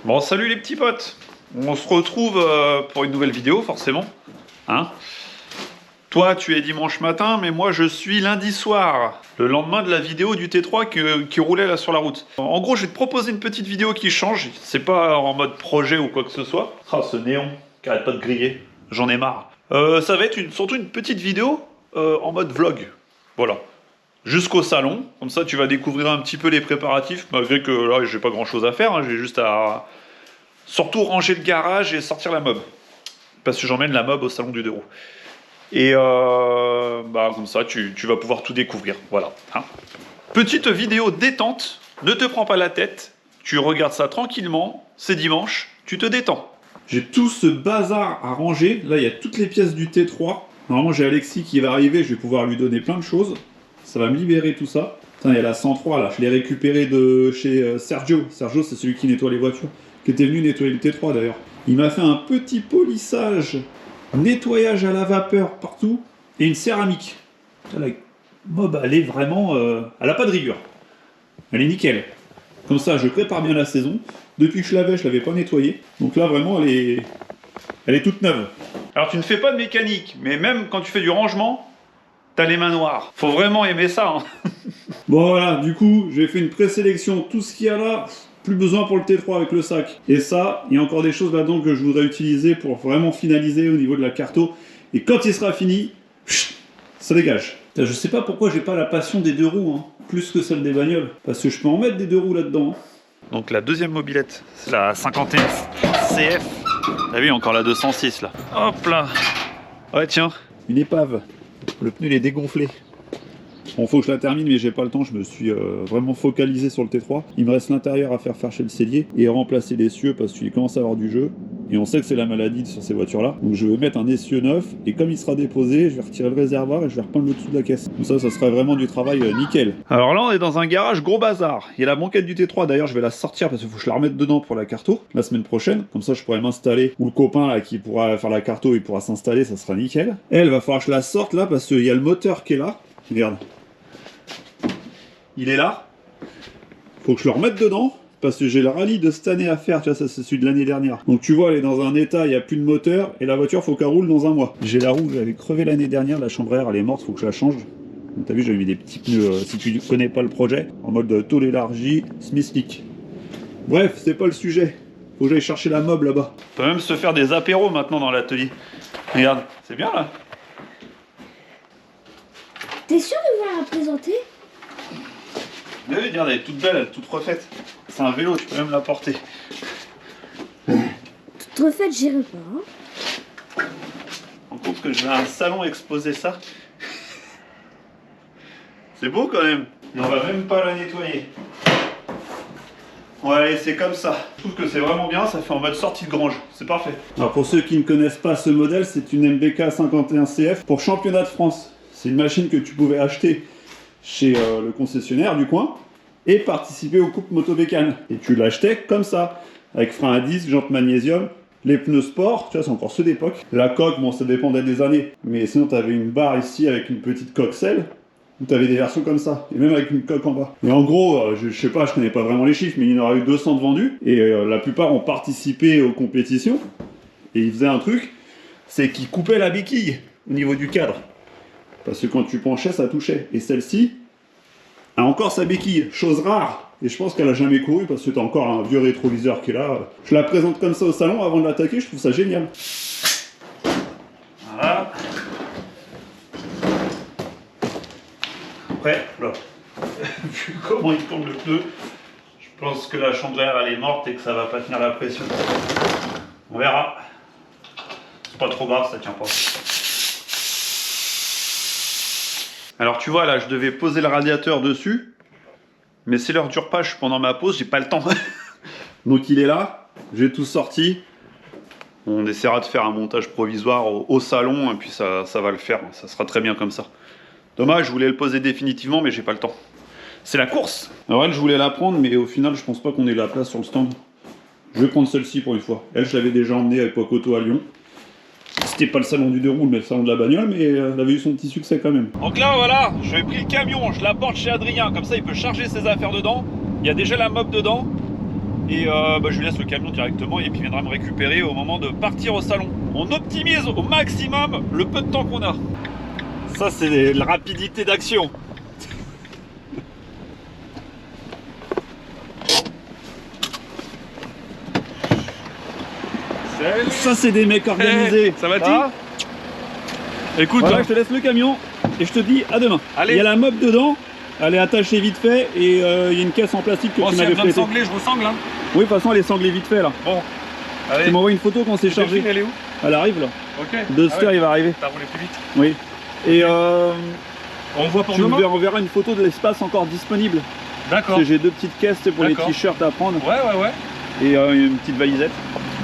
Bon, salut les petits potes. On se retrouve pour une nouvelle vidéo, forcément. Hein? Toi, tu es dimanche matin, mais moi, je suis lundi soir. Le lendemain de la vidéo du T3 qui roulait là sur la route. En gros, je vais te proposer une petite vidéo qui change. C'est pas en mode projet ou quoi que ce soit. Ah, ce néon qui arrête pas de griller. J'en ai marre. Ça va être surtout une petite vidéo en mode vlog. Voilà. Jusqu'au salon, comme ça tu vas découvrir un petit peu les préparatifs, malgré que là j'ai pas grand chose à faire, hein. J'ai juste à surtout ranger le garage et sortir la mob. Parce que j'emmène la mob au salon du 2 roues. Et comme ça tu vas pouvoir tout découvrir, voilà. Hein. Petite vidéo détente, ne te prends pas la tête, tu regardes ça tranquillement, c'est dimanche, tu te détends. J'ai tout ce bazar à ranger, là il y a toutes les pièces du T3. Normalement j'ai Alexis qui va arriver, je vais pouvoir lui donner plein de choses. Ça va me libérer tout ça. Putain, il y a la 103 là, je l'ai récupéré de chez Sergio. Sergio, c'est celui qui nettoie les voitures, qui était venu nettoyer le T3 d'ailleurs. Il m'a fait un petit polissage, nettoyage à la vapeur partout, et une céramique. La mob, elle est vraiment... elle a pas de rigueur. Elle est nickel. Comme ça, je prépare bien la saison. Depuis que je l'avais pas nettoyée. Donc là, vraiment, elle est toute neuve. Alors, tu ne fais pas de mécanique, mais même quand tu fais du rangement... T'as les mains noires. Faut vraiment aimer ça. Hein. Bon voilà, du coup, j'ai fait une présélection. Tout ce qu'il y a là, plus besoin pour le T3 avec le sac. Et ça, il y a encore des choses là-dedans que je voudrais utiliser pour vraiment finaliser au niveau de la carto. Et quand il sera fini, ça dégage. Je sais pas pourquoi j'ai pas la passion des 2 roues, hein, plus que celle des bagnoles. Parce que je peux en mettre des 2 roues là-dedans. Donc la deuxième mobilette, c'est la 51 CF. T'as vu, encore la 206 là. Hop là. Ouais tiens, une épave. Le pneu il est dégonflé. Bon, faut que je la termine, mais j'ai pas le temps. Je me suis vraiment focalisé sur le T3. Il me reste l'intérieur à faire chez le cellier et remplacer l'essieu parce qu'il commence à avoir du jeu. Et on sait que c'est la maladie sur ces voitures-là. Donc je vais mettre un essieu neuf et comme il sera déposé, je vais retirer le réservoir et je vais repeindre le dessous de la caisse. Comme ça sera vraiment du travail nickel. Alors là, on est dans un garage gros bazar. Il y a la banquette du T3. D'ailleurs, je vais la sortir parce qu'il faut que je la remette dedans pour la carto la semaine prochaine. Comme ça, je pourrai m'installer. Ou le copain là qui pourra faire la carto, il pourra s'installer. Ça sera nickel. Elle va falloir que je la sorte là parce qu'il y a le moteur qui est là. Regarde. Il est là. Faut que je le remette dedans. Parce que j'ai le rallye de cette année à faire, tu vois, ça c'est celui de l'année dernière. Donc tu vois, elle est dans un état, il n'y a plus de moteur, et la voiture, faut qu'elle roule dans un mois. J'ai la roue, j'avais crevé l'année dernière, la chambre à air, elle est morte, faut que je la change. Donc t'as vu, j'avais mis des petits pneus, si tu connais pas le projet, en mode tôle élargi, Smithlick. Bref, c'est pas le sujet. Faut que j'aille chercher la mob là-bas. On peut même se faire des apéros maintenant dans l'atelier. Regarde, c'est bien là. T'es sûr de vouloir la présenter? Oui, regarde, elle est toute belle, elle est toute refaite. C'est un vélo, tu peux même la porter. Toute refaite, j'irai pas. Hein. On compte que je vais à un salon exposer ça. C'est beau quand même. Et on va même pas la nettoyer. On va la laisser comme ça. Je trouve que c'est vraiment bien, ça fait en mode sortie de grange. C'est parfait. Alors pour ceux qui ne connaissent pas ce modèle, c'est une MBK 51 CF pour championnat de France. C'est une machine que tu pouvais acheter chez le concessionnaire du coin et participer aux coupes moto-bécane. Et tu l'achetais comme ça, avec frein à disque, jantes magnésium, les pneus sport, tu vois, c'est encore ceux d'époque. La coque, bon, ça dépendait des années, mais sinon tu avais une barre ici avec une petite coque selle, où tu avais des versions comme ça, et même avec une coque en bas. Et en gros, je sais pas, je connais pas vraiment les chiffres, mais il y en aura eu 200 de vendus, et la plupart ont participé aux compétitions, et ils faisaient un truc, c'est qu'ils coupaient la béquille au niveau du cadre. Parce que quand tu penchais, ça touchait. Et celle-ci a encore sa béquille, chose rare. Et je pense qu'elle a jamais couru parce que tu as encore un vieux rétroviseur qui est là. Je la présente comme ça au salon avant de l'attaquer, je trouve ça génial. Voilà. Après, là, vu comment il tourne le pneu, je pense que la chambre d'air elle est morte et que ça va pas tenir la pression. On verra. C'est pas trop grave, ça tient pas. Alors tu vois là, je devais poser le radiateur dessus, mais c'est l'heure du repas, je suis pendant ma pause, j'ai pas le temps. Donc il est là, j'ai tout sorti. On essaiera de faire un montage provisoire au salon, et puis ça va le faire, ça sera très bien comme ça. Dommage, je voulais le poser définitivement, mais j'ai pas le temps. C'est la course. Alors elle, je voulais la prendre, mais au final, je pense pas qu'on ait la place sur le stand. Je vais prendre celle-ci pour une fois. Elle, je l'avais déjà emmenée à l'époque auto à Lyon. C'était pas le salon du 2 roues, mais le salon de la bagnole, mais elle avait eu son petit succès quand même. Donc là, voilà, j'ai pris le camion, je l'apporte chez Adrien, comme ça il peut charger ses affaires dedans. Il y a déjà la mob dedans. Et je lui laisse le camion directement et puis il viendra me récupérer au moment de partir au salon. On optimise au maximum le peu de temps qu'on a. Ça, c'est la rapidité d'action. Ça, c'est des mecs organisés. Hey, ça va, Tim? Écoute, voilà, je te laisse le camion et je te dis à demain. Allez. Il y a la mop dedans, elle est attachée vite fait et il y a une caisse en plastique que tu m'avais prêtée. Sangler, je ressangle hein. Oui, de toute façon, elle est sanglée vite fait là. Bon, allez. Tu m'envoies une photo quand c'est chargé. Elle est où? Elle arrive là. Ok. Duster, il va arriver. T'as roulé plus vite. Oui. Et on voit pour tu demain. on verra une photo de l'espace encore disponible. D'accord. J'ai 2 petites caisses pour les t-shirts à prendre. Ouais. Et une petite valisette.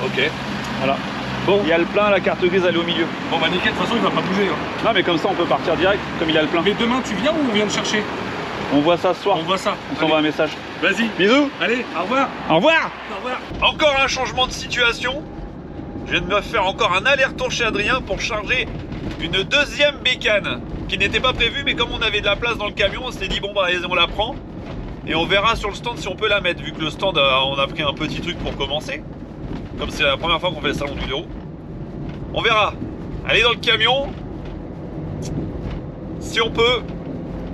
Ok. Voilà. Bon. Il y a le plein, la carte grise elle est au milieu. Bon bah nickel, de toute façon il va pas bouger. Hein. Non mais comme ça on peut partir direct, comme il a le plein. Mais demain tu viens ou on vient te chercher? On voit ça ce soir. On voit ça. On s'envoie un message. Vas-y. Bisous. Allez, au revoir. Au revoir. Au revoir. Encore un changement de situation. Je viens de me faire encore un aller-retour chez Adrien pour charger une deuxième bécane qui n'était pas prévue, mais comme on avait de la place dans le camion, on s'est dit bon bah allez, on la prend et on verra sur le stand si on peut la mettre, vu que le stand on a pris un petit truc pour commencer. Comme c'est la première fois qu'on fait le salon du vélo. On verra. Allez dans le camion. Si on peut,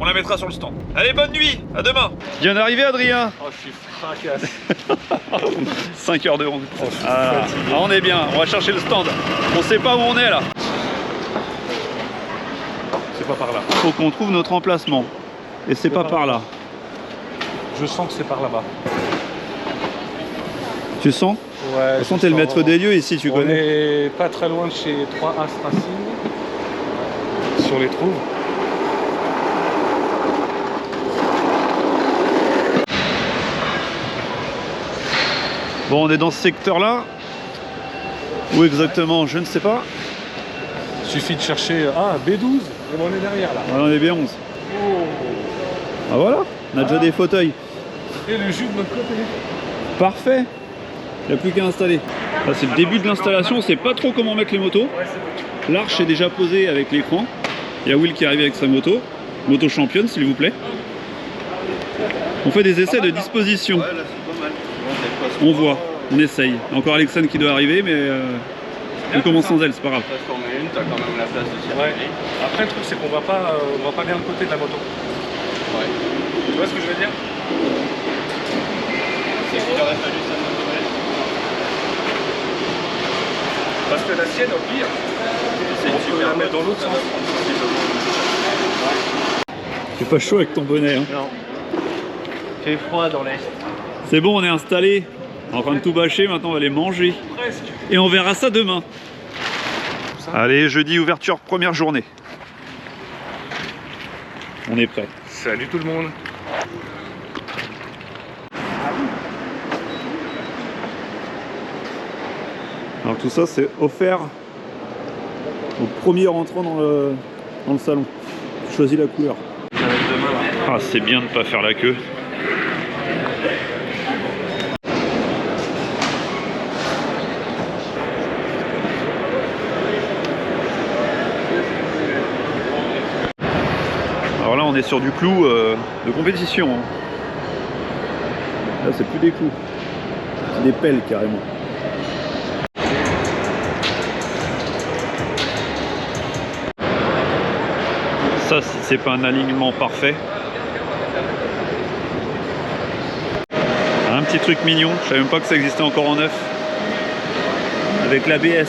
on la mettra sur le stand. Allez, bonne nuit, à demain. Bien arrivé Adrien. Oh je suis fracasse. 5 heures de route. On est bien, on va chercher le stand. On sait pas où on est là. C'est pas par là. Faut qu'on trouve notre emplacement. Et c'est pas par là. Je sens que c'est par là-bas. Tu sens? Ouais. De toute façon, t'es le maître des lieux ici, tu connais. On est pas très loin de chez 3 As Racing. Sur les trous. Bon, on est dans ce secteur-là. Où exactement? Je ne sais pas. Suffit de chercher. Ah, B12. Et bon, on est derrière là. Ah, on est B11. Oh. Ah voilà, on a déjà des fauteuils. Et le jus de notre côté. Parfait. Il n'y a plus qu'à installer. Là, c'est le début de l'installation. On sait pas trop comment mettre les motos. L'arche est déjà posée avec l'écran. Il y a Will qui arrive avec sa moto. Moto championne, s'il vous plaît. On fait des essais de disposition. On voit, on essaye. Encore Alexandre qui doit arriver, mais on commence sans elle, c'est pas grave. Parce qu'en une, t'as quand même la place de circuler. Ouais. Après, le truc, c'est qu'on voit pas bien le côté de la moto. Ouais. Tu vois ce que je veux dire? C'est qu'il aurait fallu ça. Parce que la sienne, au pire, on peut la mettre dans l'autre sens. C'est pas chaud avec ton bonnet. Hein. Non. Il fait froid dans l'est. C'est bon, on est installé. En train de tout bâcher, maintenant on va les manger. Presque. Et on verra ça demain. Allez, jeudi, ouverture, première journée. On est prêt. Salut tout le monde. Alors tout ça, c'est offert au premier entrant dans le salon. Tu choisis la couleur. Ah, c'est bien de ne pas faire la queue. Alors là, on est sur du clou de compétition. Hein. Là, c'est plus des clous. C'est des pelles carrément. Ça, c'est pas un alignement parfait. Un petit truc mignon, je savais même pas que ça existait encore en neuf. Avec l'ABS.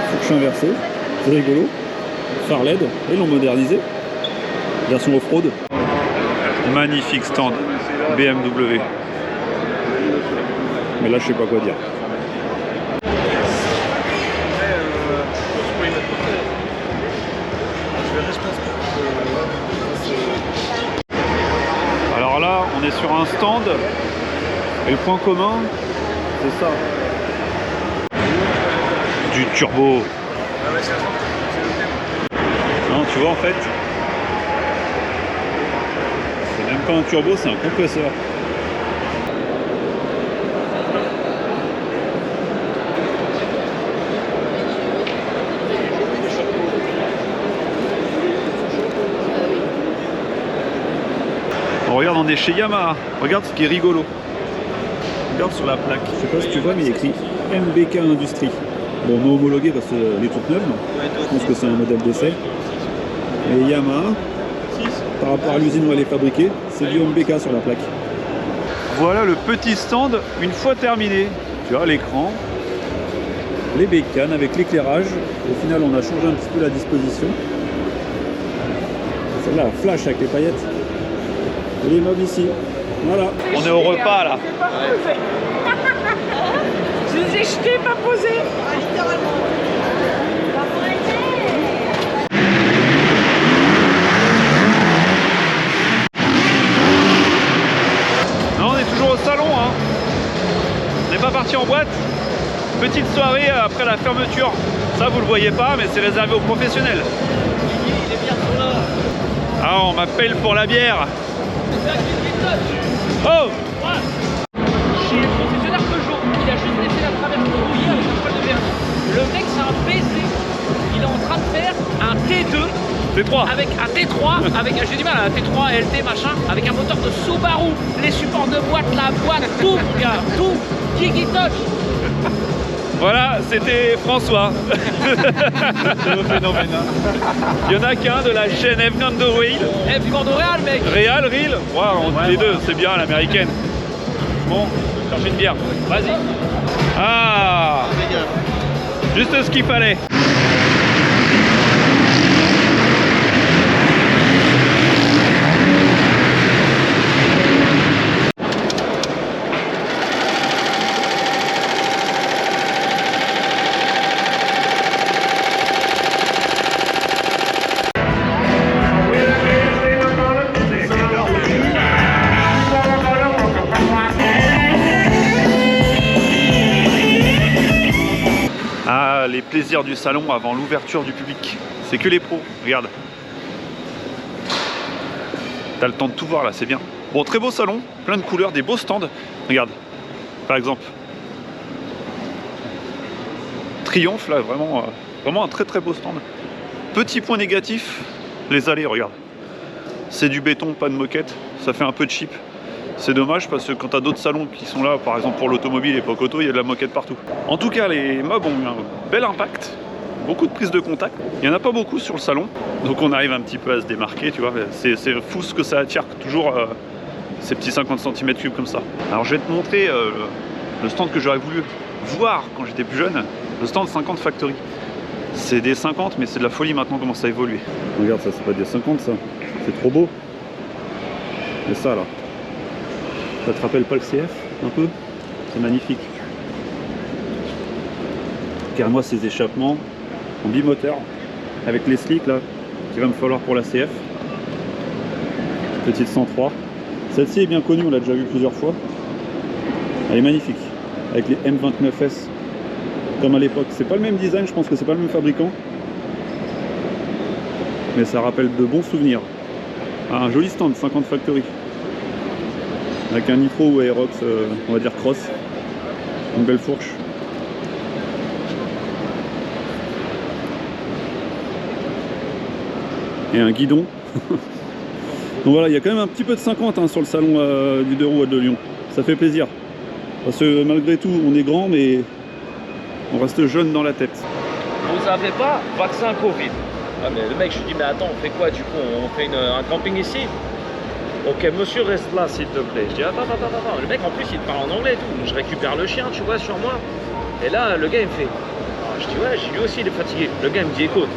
Fourche inversée, c'est rigolo. Phare LED, ils l'ont modernisé. Version off-road. Magnifique stand BMW. Mais là, je sais pas quoi dire. Alors là, on est sur un stand et le point commun, c'est ça. Du turbo. Non, tu vois en fait, c'est même pas un turbo, c'est un compresseur. Regarde, on est chez Yamaha. Regarde ce qui est rigolo. Regarde sur la plaque. Je sais pas si tu vois, mais il y a écrit MBK Industrie. Bon, non homologué parce qu'elle est toute neuve. Je pense que c'est un modèle d'essai. Et Yamaha, par rapport à l'usine où elle est fabriquée, c'est du MBK sur la plaque. Voilà le petit stand une fois terminé. Tu as l'écran, les bécanes avec l'éclairage. Au final, on a changé un petit peu la disposition. Celle-là, flash avec les paillettes. Et les meubles ici. Voilà. On est au repas là. Je les ai jetés, pas posés. Non, on est toujours au salon, hein. On n'est pas parti en boîte. Petite soirée après la fermeture. Ça, vous le voyez pas, mais c'est réservé aux professionnels. Ah, on m'appelle pour la bière. Oh! Chez le concessionnaire Peugeot, il a juste laissé la traverse brouillée avec un poil de vernis. Le mec, c'est un baiser. Il est en train de faire un T2 T3. avec un T3, avec j'ai du mal à un T3, LT, machin, avec un moteur de Subaru, les supports de boîte, la boîte, tout, gars, tout, Gigi Touch. Voilà, c'était François. Le phénomène. Il y en a qu'un de la chaîne F1 de Wheel. Eh, puis de Real, mec. Real, Reel. Ouais, les deux, c'est bien l'américaine. Bon, chercher une bière. Vas-y. Ah! Juste ce qu'il fallait. Ah, les plaisirs du salon avant l'ouverture du public. C'est que les pros, regarde. T'as le temps de tout voir là, c'est bien. Bon, très beau salon, plein de couleurs, des beaux stands. Regarde, par exemple. Triomphe là, vraiment, vraiment un très très beau stand. Petit point négatif, les allées, regarde. C'est du béton, pas de moquette, ça fait un peu cheap. C'est dommage parce que quand tu as d'autres salons qui sont là, par exemple pour l'automobile et Pocoto, il y a de la moquette partout. En tout cas, les mobs ont eu un bel impact, beaucoup de prises de contact. Il n'y en a pas beaucoup sur le salon, donc on arrive un petit peu à se démarquer, tu vois. C'est fou ce que ça attire, toujours ces petits 50 cm3 comme ça. Alors je vais te montrer le stand que j'aurais voulu voir quand j'étais plus jeune, le stand 50 Factory. C'est des 50, mais c'est de la folie maintenant comment ça a évolué. Regarde, ça c'est pas des 50 ça, c'est trop beau. Et ça là. Ça te rappelle pas le CF un peu? C'est magnifique. Regarde-moi ces échappements en bimoteur avec les slicks là qu'il va me falloir pour la CF. Petite 103. Celle-ci est bien connue, on l'a déjà vue plusieurs fois. Elle est magnifique avec les M29S comme à l'époque. C'est pas le même design, je pense que c'est pas le même fabricant. Mais ça rappelle de bons souvenirs. Ah, un joli stand 50 Factory. Avec un nitro ou Aerox, on va dire cross. Une belle fourche. Et un guidon. Donc voilà, il y a quand même un petit peu de 50 hein, sur le salon du 2 roues de Lyon. Ça fait plaisir. Parce que malgré tout, on est grand, mais on reste jeune dans la tête. Vous savez pas, vaccin Covid. Ah, mais le mec, je lui dis, mais attends, on fait quoi du coup? On fait un camping ici? Ok, monsieur, reste là, s'il te plaît. Je dis, attends. Le mec, en plus, il parle en anglais et tout. Je récupère le chien, tu vois, sur moi. Et là, le gars, il me fait. Je dis, ouais, lui aussi, il est fatigué. Le gars, il me dit, écoute,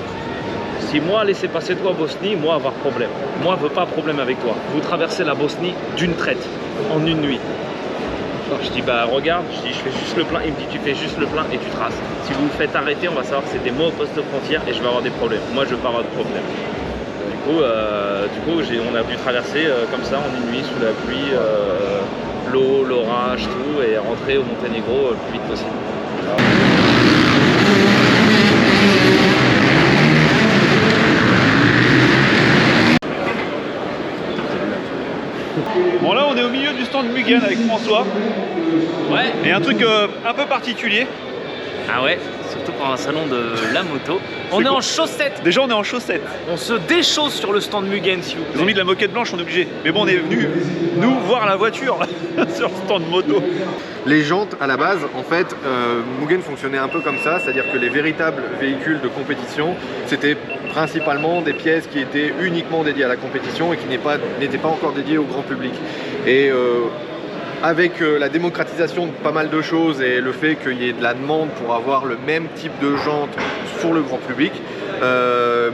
si moi, laisser passer toi Bosnie, moi, avoir problème. Moi, je veux pas problème avec toi. Vous traversez la Bosnie d'une traite, en une nuit. Je dis, bah, regarde, je dis, je fais juste le plein. Il me dit, tu fais juste le plein et tu traces. Si vous me faites arrêter, on va savoir que c'était moi au poste frontière et je vais avoir des problèmes. Moi, je veux pas avoir de problème. Du coup, on a pu traverser comme ça en une nuit sous la pluie, l'eau, l'orage, tout, et rentrer au Monténégro le plus vite possible. Bon là on est au milieu du stand Mugen avec François. Ouais. Et un truc un peu particulier. Ah ouais. surtout pour un salon de la moto. On est en chaussettes. Déjà, on est en chaussettes. On se déchausse sur le stand Mugen, si vous Ils ont plaît. mis de la moquette blanche, on est obligé. Mais bon, on est venu, nous, voir la voiture sur le stand moto. Les jantes, à la base, en fait, Mugen fonctionnait un peu comme ça, c'est-à-dire que les véritables véhicules de compétition, c'était principalement des pièces qui étaient uniquement dédiées à la compétition et qui n'étaient pas encore dédiées au grand public. Et avec la démocratisation de pas mal de choses et le fait qu'il y ait de la demande pour avoir le même type de jantes pour le grand public,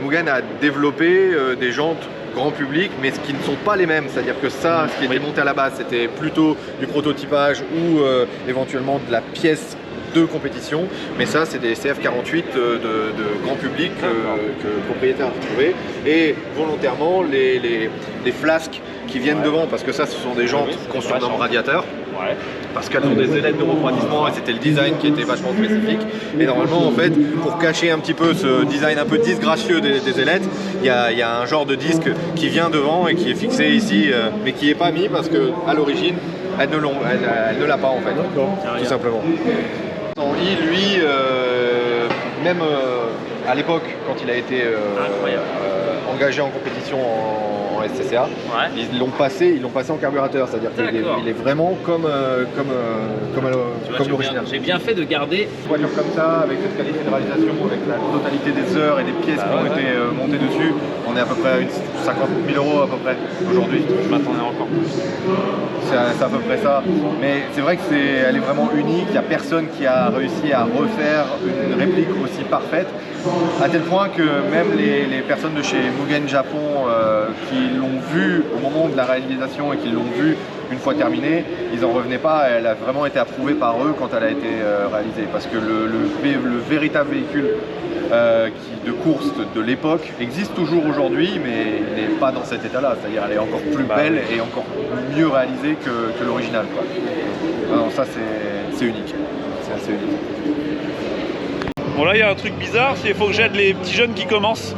Mugen a développé des jantes grand public, mais ce qui ne sont pas les mêmes. C'est-à-dire que ça, ce qui était monté à la base, c'était plutôt du prototypage ou éventuellement de la pièce de compétition, mais ça c'est des CF48 de grand public que le propriétaire a trouvé, et volontairement les flasques qui viennent devant, parce que ça ce sont des jantes qu'on surnomme radiateurs, parce qu'elles ont des ailettes de refroidissement et c'était le design qui était vachement spécifique. Et normalement, en fait, pour cacher un petit peu ce design un peu disgracieux des ailettes, il y a un genre de disque qui vient devant et qui est fixé ici, mais qui n'est pas mis parce qu'à l'origine, elle ne l'a pas en fait, tout simplement. Lui, même à l'époque, quand il a été engagé en compétition en SCCA, ils l'ont passé en carburateur, c'est-à-dire qu'il est vraiment comme l'original. J'ai bien fait de garder. Une voiture comme ça, avec cette qualité de réalisation, avec la totalité des heures et des pièces qui ont été montées dessus, on est à peu près à 50 000 € à peu près aujourd'hui. Je m'attendais encore plus. C'est à peu près ça, mais c'est vrai qu'elle est vraiment unique, il n'y a personne qui a réussi à refaire une réplique aussi parfaite, à tel point que même les personnes de chez Mugen Japon qui l'ont vue au moment de la réalisation et qui l'ont vue une fois terminée, ils n'en revenaient pas, elle a vraiment été approuvée par eux quand elle a été réalisée, parce que le véritable véhicule de course de l'époque existe toujours aujourd'hui, mais il n'est pas dans cet état-là, c'est-à-dire elle est encore plus belle et encore mieux réalisée que l'original. Alors ça c'est unique, c'est assez unique. Bon là, il y a un truc bizarre, c'est qu'il faut que j'aide les petits jeunes qui commencent.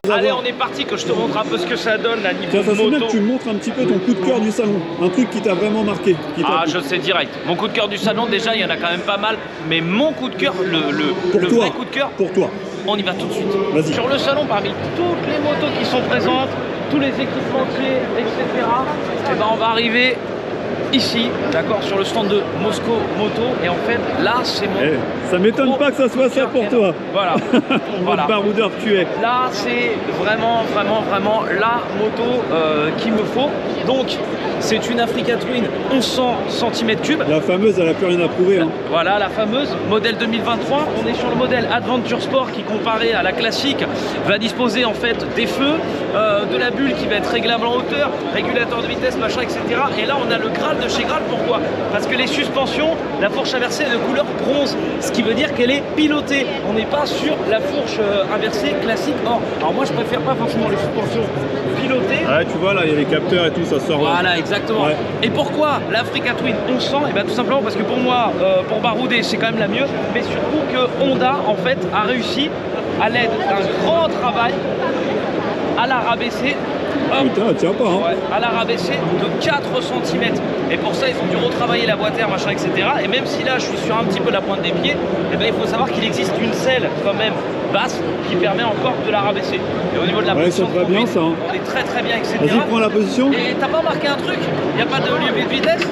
Allez, on est parti, que je te montre un peu ce que ça donne là, niveau Ça serait bien moto. que tu me montres un petit peu ton coup de cœur du salon, un truc qui t'a vraiment marqué. Je sais direct. Mon coup de cœur du salon, déjà, il y en a quand même pas mal. Mais mon coup de cœur, Pour le toi. vrai coup de cœur, Pour toi. on y va tout de suite. Vas-y. Sur le salon, parmi toutes les motos qui sont présentes, tous les équipementiers, etc., et ben on va arriver ici, d'accord, sur le stand de Mosco Moto. Et en fait, là, c'est mon... Ça m'étonne pas que ça soit ça pour toi. Voilà. Voilà. Baroudeur que tu es. Là, c'est vraiment la moto qu'il me faut. Donc, c'est une Africa Twin 1100 cm3. La fameuse, elle a plus rien à prouver. Hein. Voilà, la fameuse, modèle 2023. On est sur le modèle Adventure Sport qui, comparé à la classique, va disposer en fait des feux, de la bulle qui va être réglable en hauteur, régulateur de vitesse, machin, etc. Et là, on a le Graal de chez Graal. Pourquoi? Parce que les suspensions, la fourche inversée est de couleur bronze, ce qui veut dire qu'elle est pilotée. On n'est pas sur la fourche inversée classique or. Alors moi, je préfère pas forcément les suspensions pilotées. Ouais, tu vois, là, il y a les capteurs et tout, ça sort. Voilà, exactement. Ouais. Et pourquoi l'Africa Twin 1100? Et bien tout simplement parce que pour moi, pour barouder, c'est quand même la mieux, mais surtout que Honda, en fait, a réussi, à l'aide d'un grand travail, à la rabaisser. Putain, elle tient pas, hein. Ouais, à la rabaisser de 4 cm. Et pour ça, ils ont dû retravailler la boîte air, machin, etc. Et même si là, je suis sur un petit peu la pointe des pieds, eh ben, il faut savoir qu'il existe une selle quand même basse qui permet encore de la rabaisser. Et au niveau de la position, ça te va bien, ça, hein. on est très très bien, etc. Vas-y, prends la position. Et t'as pas marqué un truc? Il n'y a pas de levier de vitesse?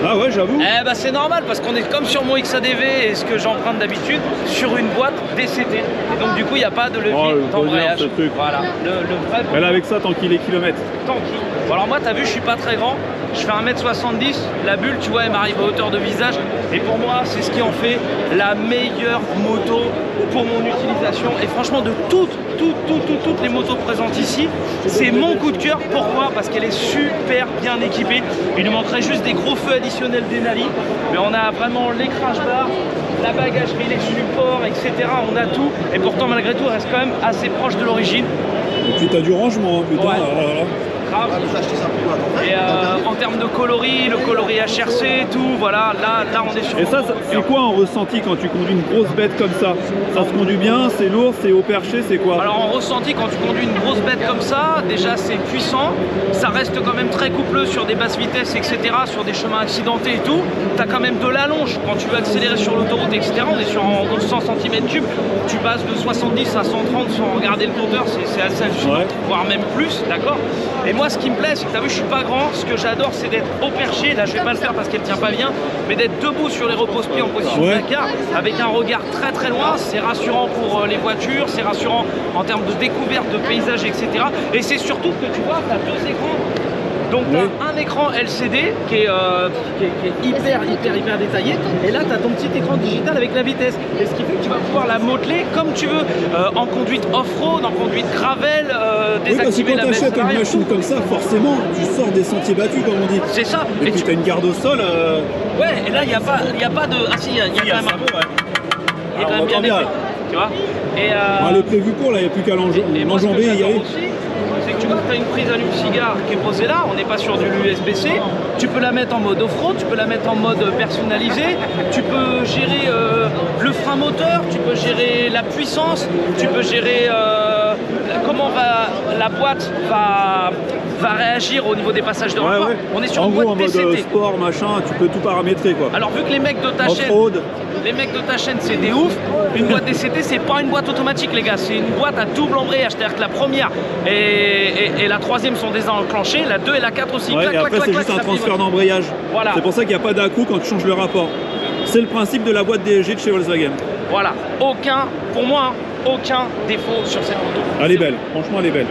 Ah ouais, j'avoue. Eh bah c'est normal parce qu'on est comme sur mon XADV et ce que j'emprunte d'habitude sur une boîte DCT. Et donc du coup il n'y a pas de levier Oh, d'embrayage. ce truc. Voilà, le vrai. Elle avec ça, tant qu'il est kilomètres. Tranquille. Bon, alors moi, t'as vu, je suis pas très grand. Je fais 1m70. La bulle, tu vois, elle m'arrive à hauteur de visage. Et pour moi, c'est ce qui en fait la meilleure moto pour mon utilisation. Et franchement, de toutes les motos présentes ici, c'est mon coup de cœur. Pourquoi? Parce qu'elle est super bien équipée. Il nous manquerait juste des gros feux additionnels d'Enali. Mais on a vraiment l'écrage bar, la bagagerie, les supports, etc. On a tout. Et pourtant, malgré tout, elle reste quand même assez proche de l'origine. Et puis t'as du rangement, hein, putain. Ouais. Voilà. Grave. Et en termes de coloris, le coloris HRC, tout, voilà, là on est sur... Et ça, c'est quoi un ressenti quand tu conduis une grosse bête comme ça? Ça se conduit bien, c'est lourd, c'est haut perché, c'est quoi? Alors en ressenti, quand tu conduis une grosse bête comme ça, déjà c'est puissant, ça reste quand même très coupleux sur des basses vitesses, etc., sur des chemins accidentés et tout. T'as quand même de l'allonge quand tu veux accélérer sur l'autoroute, etc. On est sur 100 cm3, tu passes de 70 à 130 sans regarder le compteur, c'est assez hallucinant, ouais. Voire même plus, d'accord? Et moi ce qui me plaît, c'est que t'as vu, je suis pas grand, ce que j'adore c'est d'être au perché, là je vais pas le faire parce qu'elle tient pas bien, mais d'être debout sur les repose-pieds en position de placard, avec un regard très loin, c'est rassurant pour les voitures, c'est rassurant en termes de découverte de paysages, etc. Et c'est surtout que tu vois, t'as deux écrans. Donc tu as un écran LCD qui est hyper détaillé, et là tu as ton petit écran digital avec la vitesse, et ce qui fait que tu vas pouvoir la modeler comme tu veux, en conduite off-road, en conduite gravel, désactiver la baisse quand tu achètes une machine comme ça, forcément tu sors des sentiers battus comme on dit. C'est ça. Et puis tu as une garde au sol. Ouais, et là il n'y a pas de... Ah si, il y a quand même un peu. Il est quand même bien épais, tu vois. Et elle est prévue pour, là il n'y a plus qu'à l'enjamber et y aller. C'est que tu vois que tu as une prise allume-cigare qui est posée là, on n'est pas sur du USB-C, tu peux la mettre en mode off-road, tu peux la mettre en mode personnalisé, tu peux gérer le frein moteur, tu peux gérer la puissance, tu peux gérer comment la boîte va réagir au niveau des passages de rapport. Ouais. On est sur en une gros, boîte en mode TCT. sport, machin, tu peux tout paramétrer quoi. Alors vu que les mecs de ta chaîne... Off-road. Les mecs de ta chaîne, c'est des ouf. Une boîte DCT, c'est pas une boîte automatique, les gars. C'est une boîte à double embrayage. C'est-à-dire que la première et la troisième sont déjà enclenchées. La 2 et la 4 aussi. Ouais, et après, c'est juste un transfert d'embrayage. Voilà. C'est pour ça qu'il n'y a pas d'un-coup quand tu changes le rapport. C'est le principe de la boîte DSG de chez Volkswagen. Voilà. Pour moi, aucun défaut sur cette moto. Elle est belle. Franchement, elle est belle.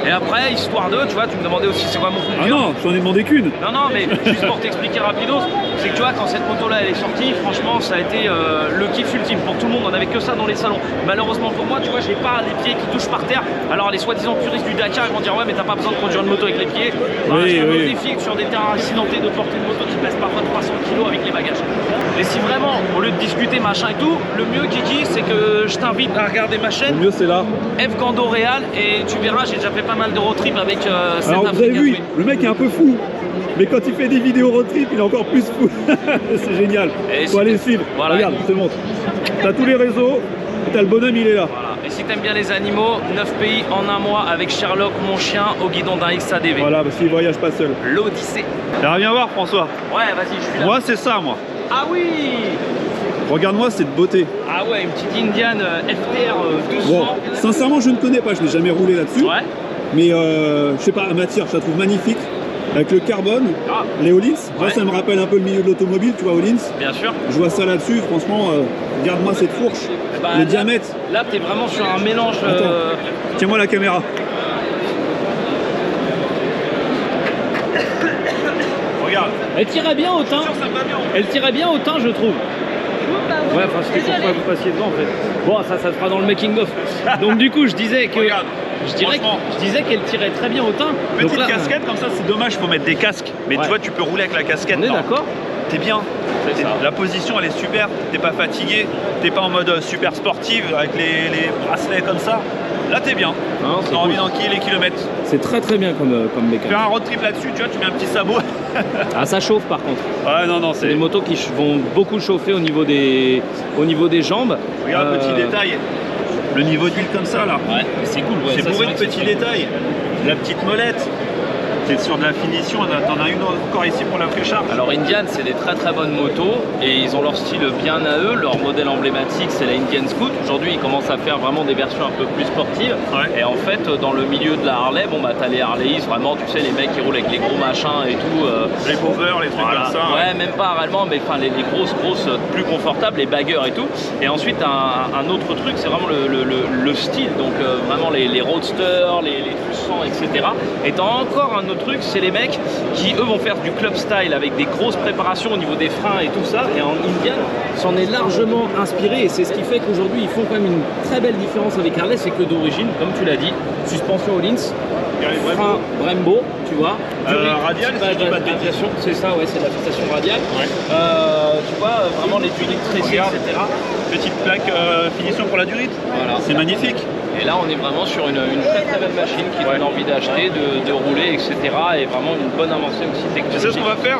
Et après, histoire de, tu vois, tu me demandais aussi c'est quoi mon coup de Ah cœur. non, j'en ai demandé qu'une. Non, mais juste pour t'expliquer rapidos, c'est que tu vois, quand cette moto-là elle est sortie, franchement, ça a été le kiff ultime pour tout le monde. On n'avait que ça dans les salons. Malheureusement pour moi, tu vois, j'ai pas les pieds qui touchent par terre. Alors les soi-disant puristes du Dakar, ils vont dire ouais, mais t'as pas besoin de conduire une moto avec les pieds. Je me défie que sur des terrains accidentés de porter une moto qui pèse parfois 300 kg avec les bagages. Et si vraiment, au lieu de discuter machin et tout, le mieux Kiki, c'est que je t'invite à regarder ma chaîne. Le mieux c'est là. F Gando Real, et tu verras, j'ai déjà fait pas mal de road trip avec cette Alors vous avez vu, le mec est un peu fou. Mais quand il fait des vidéos road trip, il est encore plus fou. C'est génial. Faut aller le suivre. Voilà. Regarde, je te montre. T'as tous les réseaux, t'as le bonhomme, il est là. Voilà. Et si t'aimes bien les animaux, 9 pays en un mois avec Sherlock, mon chien, au guidon d'un XADV. Voilà, parce qu'il voyage pas seul. L'Odyssée. Viens voir François. Ouais, vas-y, je suis là. Moi c'est ça moi. Ah oui. Regarde-moi cette beauté. Ah ouais, une petite Indian FTR 1200. Bon, sincèrement, je ne connais pas, je n'ai jamais roulé là-dessus. Ouais. Mais je sais pas, à matière, je la trouve magnifique. Avec le carbone, les Hollins. Moi, ça me rappelle un peu le milieu de l'automobile, tu vois, Hollins. Bien sûr. Je vois ça là-dessus, franchement, regarde-moi cette fourche. Le diamètre. Là, t'es vraiment sur un mélange. Tiens-moi la caméra. Regarde. Elle tirait bien au teint. Elle tirait bien au teint, je trouve. Ouais, enfin, c'était pour pas que vous passiez devant en fait. Bon, ça se fera dans le making of. Donc du coup, je disais que Regarde, je disais qu'elle tirait très bien au teint. Petite Donc là, casquette comme ça, c'est dommage, faut mettre des casques. Mais Ouais. tu vois, tu peux rouler avec la casquette. on est non. d'accord. T'es bien. C'est ça. La position elle est super, t'es pas fatigué, t'es pas en mode super sportive avec les bracelets comme ça. Là t'es bien. Non, c'est T'as envie cool. d'enquiller les kilomètres. C'est très bien comme Fais mécanique. un road trip là-dessus, tu vois, tu mets un petit sabot. Ah, ça chauffe par contre. Ouais, non, C'est des motos qui vont beaucoup chauffer au niveau des jambes. Regarde le petit détail. Le niveau d'huile comme ça là. Ouais, c'est cool. Ouais, c'est ça, bourré de vrai que petits c'est détails. La petite molette. T'es sur de la finition, t'en as une encore ici pour la Frécharpe. Alors Indian, c'est des très très bonnes motos et ils ont leur style bien à eux. Leur modèle emblématique, c'est la Indian Scoot. Aujourd'hui, ils commencent à faire vraiment des versions un peu plus sportives. Ouais. Et en fait, dans le milieu de la Harley, bon bah t'as les Harleys, vraiment, tu sais, les mecs qui roulent avec les gros machins et tout. Les Power, les trucs Voilà. comme ça. Ouais, même pas réellement, mais enfin les grosses, plus confortables, les baggers et tout. Et ensuite, un autre truc, c'est vraiment le style. Donc vraiment les roadsters, les Tucson, etc. Et t'as encore un autre truc, c'est les mecs qui eux vont faire du club style avec des grosses préparations au niveau des freins et tout ça. Et en Indian, s'en est largement inspiré et c'est ce qui fait qu'aujourd'hui ils font quand même une très belle différence avec Harley, c'est que d'origine, comme tu l'as dit, suspension Öhlins, frein Brembo, tu vois. Radial, si je dis pas de bêtises. C'est ça, ouais, c'est de la fixation radiale. Ouais. Tu vois, vraiment les durite tressées, Regarde. etc. Petite plaque finition pour la durite. Voilà. C'est magnifique. Et là, on est vraiment sur une très très belle machine qui donne envie d'acheter, de rouler, etc. Et vraiment une bonne avancée aussi technologique. Tu sais ce qu'on va faire?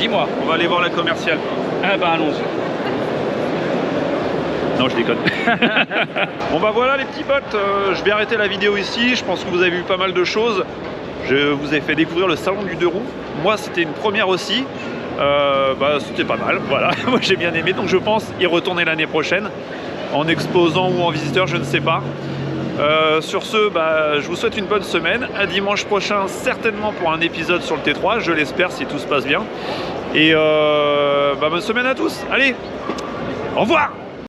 Dis-moi. On va aller voir la commerciale. Ah bah allons-y. Non, je déconne. Bon bah voilà les petits potes, je vais arrêter la vidéo ici. Je pense que vous avez vu pas mal de choses. Je vous ai fait découvrir le salon du 2 roues. Moi, c'était une première aussi. Bah, c'était pas mal, voilà. Moi, j'ai bien aimé. Donc, je pense y retourner l'année prochaine en exposant ou en visiteur, je ne sais pas. Sur ce, bah, je vous souhaite une bonne semaine. À dimanche prochain, certainement pour un épisode sur le T3. Je l'espère si tout se passe bien. Et bah, bonne semaine à tous. Allez, au revoir.